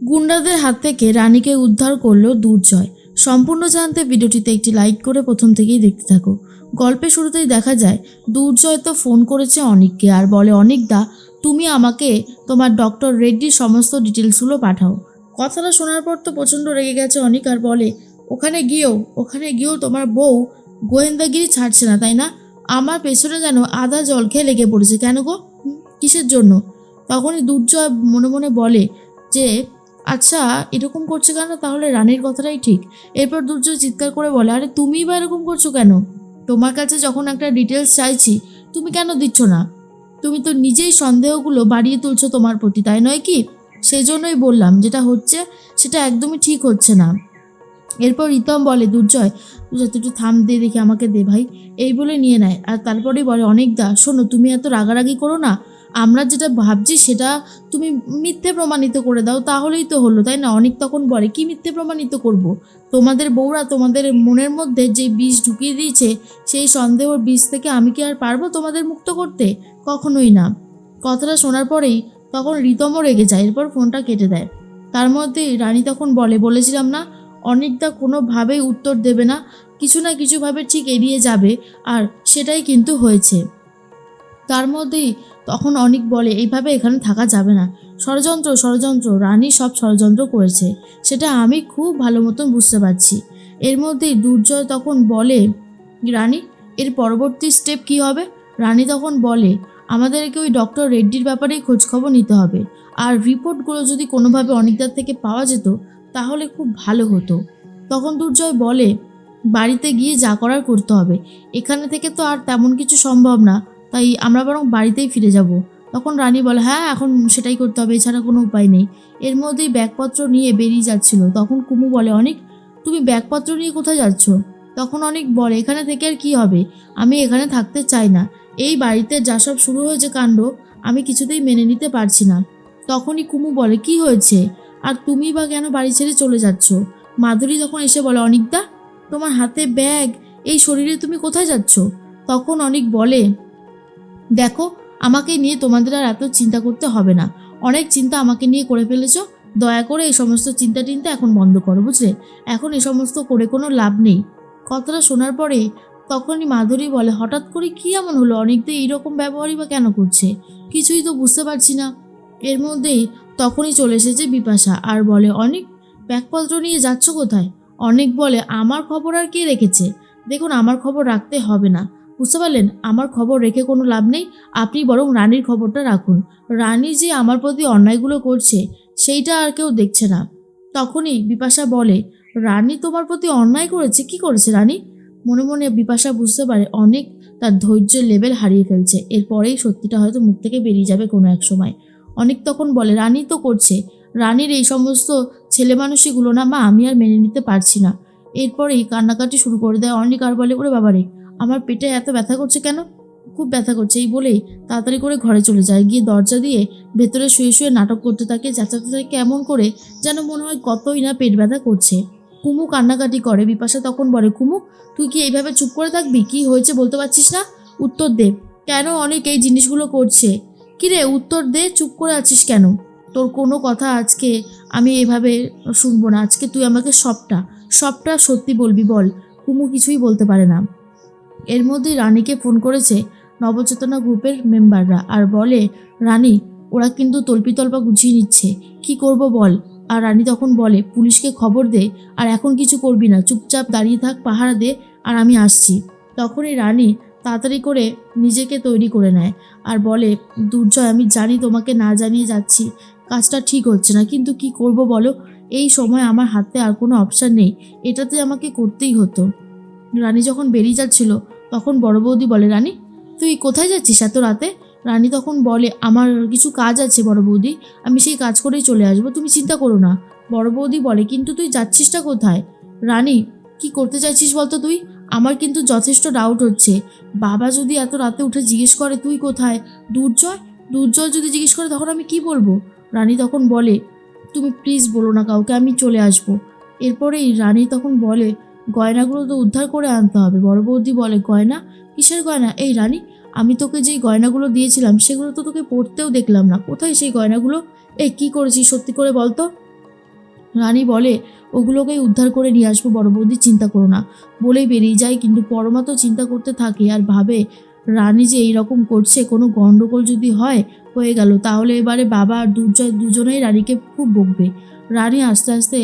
গুন্ডাদের হাত থেকে রানীকে উদ্ধার করলো দুর্জয়। সম্পূর্ণ জানতে ভিডিওটিতে একটি লাইক করে প্রথম থেকেই দেখতে থাকো। গল্পের শুরুতেই দেখা যায় দুর্জয় তো ফোন করেছে অনিককে আর বলে, অনিকদা তুমি আমাকে তোমার ডক্টর রেড্ডির সমস্ত ডিটেলসগুলো পাঠাও। কথাটা শোনার পর তো প্রচণ্ড রেগে গেছে অনিক আর বলে, ওখানে গিয়েও তোমার বউ গোয়েন্দাগিরি ছাড়ছে না তাই না? আমার পেছনে যেন আদা জল খেয়ে লেগে পড়েছে। কেন গো? কিসের জন্য? তখনই দুর্জয় মনে মনে বলে যে আচ্ছা এরকম করছে কেন? তাহলে রানীর কথাটাই ঠিক। এরপর দুর্জয় চিৎকার করে বলে, আরে তুমিই বা এরকম করছো কেন? তোমার কাছে যখন একটা ডিটেলস চাইছি তুমি কেন দিচ্ছ না? তুমি তো নিজেই সন্দেহগুলো বাড়িয়ে তুলছো তোমার প্রতি, তাই নয় কি? সেই জন্যই বললাম যেটা হচ্ছে সেটা একদমই ঠিক হচ্ছে না। এরপর রিতম বলে, দুর্জয় তুই একটু থাম, দে দেখি, আমাকে দে ভাই। এই বলে নিয়ে নেয় আর তারপরেই বলে, অনেকদা শোনো, তুমি এত রাগারাগি করো না। আমরা যেটা ভাবছি সেটা তুমি মিথ্যে প্রমাণিত করে দাও, তাহলেই তো হলো, তাই না? অনেক তখন বলে, কি মিথ্যে প্রমাণিত করব? তোমাদের বউরা তোমাদের মনের মধ্যে যে বিষ ঢুকিয়ে দিয়েছে সেই সন্দেহর বিষ থেকে আমি কি আর পারবো তোমাদের মুক্ত করতে? কখনোই না। কথাটা শোনার পরেই তখন রিতমও রেগে যায়, এরপর ফোনটা কেটে দেয়। তার মধ্যেই রানী তখন বলেছিলাম না অনিকদা কোনোভাবেই উত্তর দেবে না, কিছু না কিছুভাবে ঠিক এড়িয়ে যাবে, আর সেটাই কিন্তু হয়েছে। তার মধ্যেই তখন অনিক বলে, এইভাবে এখানে থাকা যাবে না। ষড়যন্ত্র রানী সব ষড়যন্ত্র করেছে, সেটা আমি খুব ভালো মতন বুঝতে পারছি। এর মধ্যেই দুর্জয় তখন বলে, রানী এর পরবর্তী স্টেপ কি হবে? রানী তখন বলে, আমাদেরকে ওই ডক্টর রেড্ডির ব্যাপারেই খোঁজখবর নিতে হবে, আর রিপোর্টগুলো যদি কোনোভাবে অনিকদার থেকে পাওয়া যেত তাহলে খুব ভালো হতো। তখন দুর্জয় বলে, বাড়িতে গিয়ে যা করার করতে হবে, এখানে থেকে তো আর তেমন কিছু সম্ভব না, তাই আমরা বরং বাড়িতেই ফিরে যাব। তখন রানী বলে, হ্যাঁ এখন সেটাই করতে হবে, এছাড়া কোনো উপায় নেই। এর মধ্যেই ব্যাগপত্র নিয়ে বেরিয়ে যাচ্ছিল। তখন কুমু বলে, অনেক তুমি ব্যাগপত্র নিয়ে কোথায় যাচ্ছ? তখন অনেক বলে, এখানে থেকে আর কি হবে, আমি এখানে থাকতে চাই না। এই বাড়িতে যা সব শুরু হয়েছে কাণ্ড, আমি কিছুতেই মেনে নিতে পারছি না। তখনই কুমু বলে, কি হয়েছে, আর তুমি বা কেন বাড়ি ছেড়ে চলে যাচ্ছ? মাধুরী তখন এসে বলে, অনিকদা তোমার হাতে ব্যাগ, এই শরীরে তুমি কোথায় যাচ্ছ? তখন অনিক বলে, দেখো আমাকে নিয়ে তোমাদের আর এত চিন্তা করতে হবে না, অনেক চিন্তা আমাকে নিয়ে করে ফেলেছ। দয়া করে এই সমস্ত চিন্তা টিন্তা এখন বন্ধ করো, বুঝলে? এখন এই সমস্ত করে কোনো লাভ নেই। কথাটা শোনার পরে তখনই মাধুরী বলে, হঠাৎ করে কি এমন হলো? অনেকদিন এইরকম ব্যবহারই বা কেন করছে? কিছুই তো বুঝতে পারছি না। এর মধ্যেই তখনই চলে এসেছে বিপাশা আর বলে, অনেক ব্যাগপত্র নিয়ে যাচ্ছ কোথায়? অনেক বলে, আমার খবর আর কে রেখেছে? দেখুন আমার খবর রাখতে হবে না, বুঝতে পারলেন? আমার খবর রেখে কোনো লাভ নেই। আপনি বরং রানীর খবরটা রাখুন। রানী যে আমার প্রতি অন্যায়গুলো করছে সেইটা আর কেউ দেখছে না। তখনই বিপাশা বলে, রানী তোমার প্রতি অন্যায় করেছে? কি করেছে রানী? মনে মনে বিপাশা বুঝতে পারে অনেক তার ধৈর্যের লেভেল হারিয়ে ফেলছে। এরপরেই সত্যিটা হয়তো মুখ থেকে বেরিয়ে যাবে কোনো এক সময়। অনেক তখন বলে, রানী তো করছে, রানীর এই সমস্ত ছেলে মানুষগুলো না মা আমি আর মেনে নিতে পারছি না। এরপরেই কান্নাকাটি শুরু করে দেয় অনেক আর বলে, ওরে বাবারে আমার পেটে এত ব্যথা করছে কেন? খুব ব্যথা করছে। এই বলেই তাড়াতাড়ি করে ঘরে চলে যায়, গিয়ে দরজা দিয়ে ভেতরে শুয়ে শুয়ে নাটক করতে থাকে, চেঁচাতে থাকে এমন করে যেন মনে হয় কতই না পেট ব্যথা করছে। কুমু কান্নাকাটি করে। বিপাশা তখন বলে, কুমু তুই কি এইভাবে চুপ করে থাকবি? কি হয়েছে বলতে পারছিস না? উত্তর দে, কেন অনেক এই জিনিসগুলো করছে? কিরে উত্তর দে, চুপ করে আছিস কেন? তোর কোনো কথা আজকে আমি এভাবে শুনবো না। আজকে তুই আমাকে সবটা সবটা সত্যি বলবি, বল। কুমু কিছুই বলতে পারে না। এর মধ্যেই রানীকে ফোন করেছে নবচেতনা গ্রুপের মেম্বাররা আর বলে, রানী ওরা কিন্তু তল্পিতল্পা গুছিয়ে নিচ্ছে, কি করব বল? আর রানী তখন বলে, পুলিশকে খবর দে, আর এখন কিছু করবি না, চুপচাপ দাঁড়িয়ে থাক, পাহারা দে, আর আমি আসছি। তখনই রানী তাড়াতাড়ি করে নিজেকে তৈরি করে নেয় আর বলে, দুর্জয় আমি জানি তোমাকে না জানিয়ে যাচ্ছি, কাজটা ঠিক হচ্ছে না, কিন্তু কি করব বলো? এই সময় আমার হাতে আর কোনো অপশান নেই, এটাতে আমাকে করতেই হতো। রানী যখন বেরিয়ে যাচ্ছিল তখন বড় বৌদি বলে, রানী তুই কোথায় যাচ্ছিস এত রাতে? রানী তখন বলে, আমার কিছু কাজ আছে বড় বৌদি, আমি সেই কাজ করেই চলে আসবো, তুমি চিন্তা করো না। বড় বৌদি বলে, কিন্তু তুই যাচ্ছিসটা কোথায়? রানী কি করতে চাইছিস বলতো তুই? আমার কিন্তু যথেষ্ট ডাউট হচ্ছে। বাবা যদি এত রাতে উঠে জিজ্ঞেস করে তুই কোথায়, দুর্জয় দুর্জয় যদি জিজ্ঞেস করে তখন আমি কি বলবো? রানী তখন বলে, তুমি প্লিজ বলো না কাউকে, আমি চলে আসবো। এরপরেই রানী তখন বলে, গয়নাগুলো তো উদ্ধার করে আনতে হবে। বড় বৌদি বলে, গয়না? কিসের গয়না? এই রানী আমি তোকে যেই গয়নাগুলো দিয়েছিলাম সেগুলো তো তোকে পরতেও দেখলাম না, কোথায় সেই গয়নাগুলো? এই কি করেছিস সত্যি করে বলতো? রানী বলে ওগুলোকেই উদ্ধার করে নিয়ে আসবো বড় বৌদি, চিন্তা করো না, বলেই বেরিয়ে যায়। কিন্তু পরমা তো চিন্তা করতে থাকে আর ভাবে রানী যে এইরকম করছে, কোনো গন্ডগোল যদি হয়ে গেল তাহলে এবারে বাবা আর দুর্জয় দুজনেই রানীকে খুব বকবে। রানী আস্তে আস্তে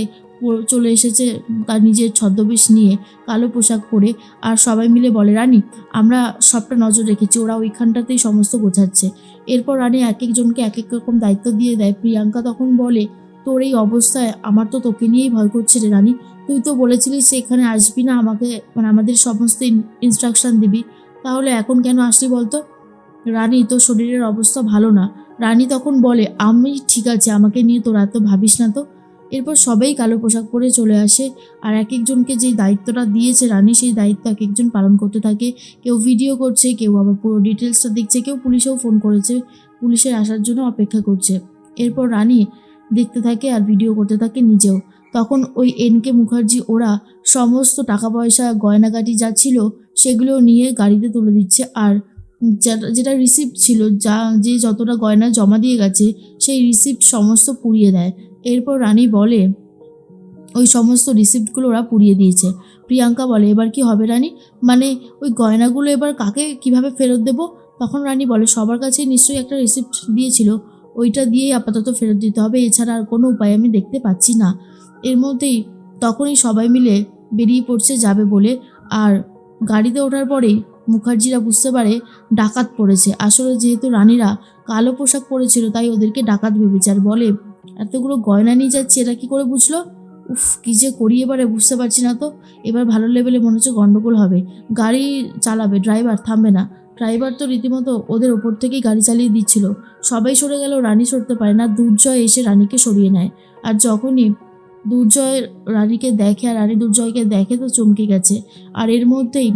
চলে এসেছে তার নিজের ছদ্মবেশ নিয়ে, কালো পোশাক পরে। আর সবাই মিলে বলে, রানী আমরা সবটা নজর রেখেছি, ওরা ওইখানটাতেই সমস্ত গোছাচ্ছে। এরপর রানী এক একজনকে এক এক রকম দায়িত্ব দিয়ে দেয়। প্রিয়াঙ্কা তখন বলে, তোর এই অবস্থায় আমার তো তোকে নিয়েই ভয় করছে রে রানী, তুই তো বলেছিলিস এখানে আসবি না, আমাকে মানে আমাদের সমস্ত ইনস্ট্রাকশন দিবি, তাহলে এখন কেন আসলি বলতো? রানী, তোর শরীরের অবস্থা ভালো না। রানী তখন বলে, আমি ঠিক আছে, আমাকে নিয়ে তোরা এত ভাবিস না তো। এরপর সবাই কালো পোশাক পরে চলে আসে আর এক একজনকে যেই দায়িত্বটা দিয়েছে রানী, সেই দায়িত্ব এক একজন পালন করতে থাকে। কেউ ভিডিও করছে, কেউ আবার পুরো ডিটেলসটা দেখছে, কেউ পুলিশেও ফোন করেছে, পুলিশের আসার জন্য অপেক্ষা করছে। এরপর রানী দেখতে থাকে আর ভিডিও করতে থাকে নিজেও। তখন ওই এনকে মুখার্জি ওরা সমস্ত টাকা পয়সা গয়নাগাটি যা ছিল সেগুলো নিয়ে গাড়িতে তুলে দিচ্ছে। আর যেটা রিসিপ্ট ছিল, যে যতটা গয়না জমা দিয়ে গেছে সেই রিসিপ্ট সমস্ত পুড়িয়ে দেয়। এরপর রানী বলে ওই সমস্ত রিসিপ্টগুলো ওরা পুড়িয়ে দিয়েছে। প্রিয়াঙ্কা বলে, এবার কি হবে রানী, মানে ওই গয়নাগুলো এবার কাকে কিভাবে ফেরত দেবো? তখন রানী বলে, সবার কাছে নিশ্চয়ই একটা রিসিপ্ট দিয়েছিল, ওইটা দিয়েই আপাতত ফেরত দিতে হবে, এছাড়া আর কোনো উপায় আমি দেখতে পাচ্ছি না। এর মধ্যেই তখনই সবাই মিলে বেরিয়ে পড়ছে যাবে বলে। আর গাড়িতে ওঠার পরেই মুখার্জিরা বুঝতে পারে ডাকাত পড়েছে। আসলে যেহেতু রানীরা কালো পোশাক পরেছিল তাই ওদেরকে ডাকাত ভেবেছে। আর বলে, এতগুলো গয়না নিয়ে যাচ্ছে, এটা কি করে বুঝলো? উফ, কী যে করি এবারে বুঝতে পারছি না তো। এবার ভালো লেভেলে মনে হচ্ছে গন্ডগোল হবে। গাড়ি চালাবে, ড্রাইভার থামবে না। ড্রাইভার তো রীতিমতো ওদের ওপর থেকেই গাড়ি চালিয়ে দিচ্ছিল। সবাই সরে গেল, রানী সরতে পারে না। দুর্জয় এসে রানীকে সরিয়ে নেয়। আর যখনই দুর্জয় রানীকে দেখে আর রানী দুর্জয়কে দেখে তো চমকে গেছে। আর এর মধ্যেই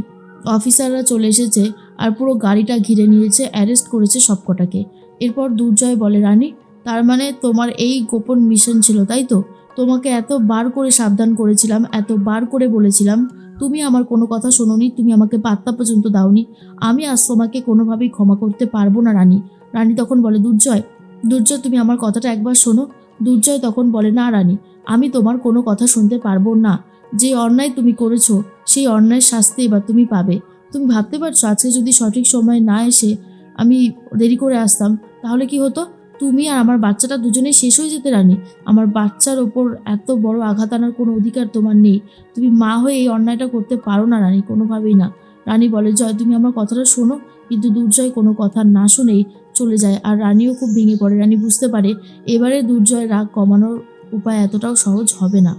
অফিসাররা চলে এসেছে আর পুরো গাড়িটা ঘিরে নিয়েছে, অ্যারেস্ট করেছে সবকটাকে। এরপর দুর্জয় বলে, রানী তার মানে তোমার এই গোপন মিশন ছিল, তাই তো? তোমাকে এতবার করে সাবধান করেছিলাম, এতবার করে বলেছিলাম, তুমি আমার কোনো কথা শোনোনি, তুমি আমাকে পাত্তা পর্যন্ত দাওনি। আমি আজ তোমাকে কোনোভাবেই ক্ষমা করতে পারবো না রানী। রানী তখন বলে, দুর্জয়, দুর্জয় তুমি আমার কথাটা একবার শোনো। দুর্জয় তখন বলে, না রানী, আমি তোমার কোনো কথা শুনতে পারবো না। যে অন্যায় তুমি করেছো সেই অন্যায়ের শাস্তি এবার তুমি পাবে। তুমি ভাবতে পারছো আজকে যদি সঠিক সময় না এসে আমি দেরি করে আসতাম তাহলে কি হতো? তুমি আর আমার বাচ্চাটা দুজনেই শেষ হয়ে যেতে রানী। আমার বাচ্চার ওপর এত বড় আঘাত আনার কোনো অধিকার তোমার নেই। তুমি মা হয়ে এই অন্যায়টা করতে পারো না রানী, কোনোভাবেই না। রানী বলে, জয় তুমি আমার কথাটা শোনো। কিন্তু দুর্জয় কোনো কথা না শুনেই চলে যায়। আর রানীও খুব ভেঙে পড়ে। রানী বুঝতে পারে এবারে দুর্জয় রাগ কমানোর উপায় এতটাও সহজ হবে না।